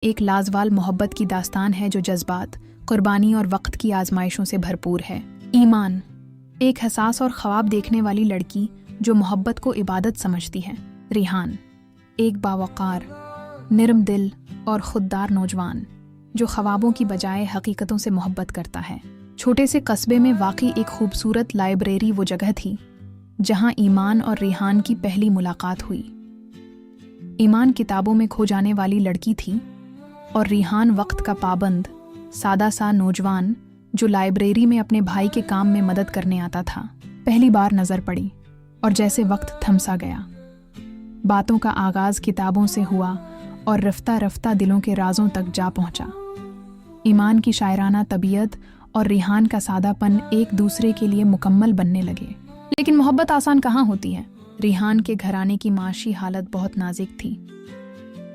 ایک لازوال محبت کی داستان ہے جو جذبات، قربانی اور وقت کی آزمائشوں سے بھرپور ہے۔ ایمان، ایک حساس اور خواب دیکھنے والی لڑکی جو محبت کو عبادت سمجھتی ہے۔ ریحان، ایک باوقار، نرم دل اور خوددار نوجوان جو خوابوں کی بجائے حقیقتوں سے محبت کرتا ہے۔ چھوٹے سے قصبے میں واقع ایک خوبصورت لائبریری وہ جگہ تھی جہاں ایمان اور ریحان کی پہلی ملاقات ہوئی۔ ایمان کتابوں میں کھو جانے والی لڑکی تھی اور ریحان وقت کا پابند، سادہ سا نوجوان جو لائبریری میں اپنے بھائی کے کام میں مدد کرنے آتا تھا۔ پہلی بار نظر پڑی اور جیسے وقت تھم سا گیا۔ باتوں کا آغاز کتابوں سے ہوا اور رفتہ رفتہ دلوں کے رازوں تک جا پہنچا۔ ایمان کی شاعرانہ طبیعت اور ریحان کا سادہ پن ایک دوسرے کے لیے مکمل بننے لگے۔ لیکن محبت آسان کہاں ہوتی ہے؟ ریحان کے گھرانے کی معاشی حالت بہت نازک تھی۔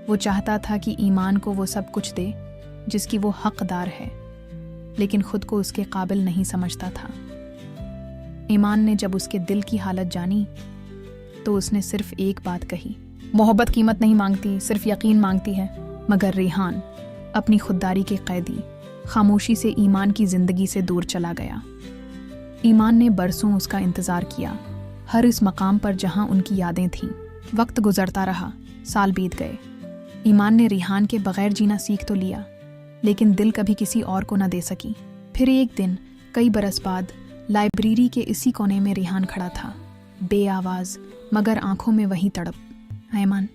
وہ چاہتا تھا کہ ایمان کو وہ سب کچھ دے جس کی وہ حقدار ہے، لیکن خود کو اس کے قابل نہیں سمجھتا تھا۔ ایمان نے جب اس کے دل کی حالت جانی تو اس نے صرف ایک بات کہی، محبت قیمت نہیں مانگتی، صرف یقین مانگتی ہے۔ مگر ریحان، اپنی خودداری کے قیدی، خاموشی سے ایمان کی زندگی سے دور چلا گیا۔ ایمان نے برسوں اس کا انتظار کیا، ہر اس مقام پر جہاں ان کی یادیں تھیں۔ وقت گزرتا رہا، سال بیت گئے۔ ایمان نے ریحان کے بغیر جینا سیکھ تو لیا، لیکن دل کبھی کسی اور کو نہ دے سکی۔ پھر ایک دن، کئی برس بعد، لائبریری کے اسی کونے میں ریحان کھڑا تھا، بے آواز مگر آنکھوں میں وہی تڑپ۔ ایمان،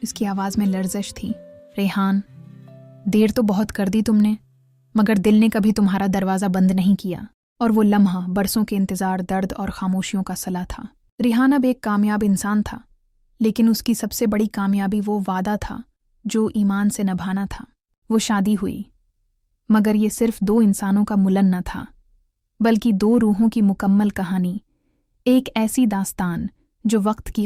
اس کی آواز میں لرزش تھی۔ ریحان، دیر تو بہت کر دی تم نے، مگر دل نے کبھی تمہارا دروازہ بند نہیں کیا۔ اور وہ لمحہ برسوں کے انتظار، درد اور خاموشیوں کا صلہ تھا۔ ریحان اب ایک کامیاب انسان تھا، لیکن اس کی سب سے بڑی کامیابی وہ وعدہ تھا جو ایمان سے نبھانا تھا۔ وہ شادی ہوئی، مگر یہ صرف دو انسانوں کا ملن نہ تھا، بلکہ دو روحوں کی مکمل کہانی، ایک ایسی داستان جو وقت کی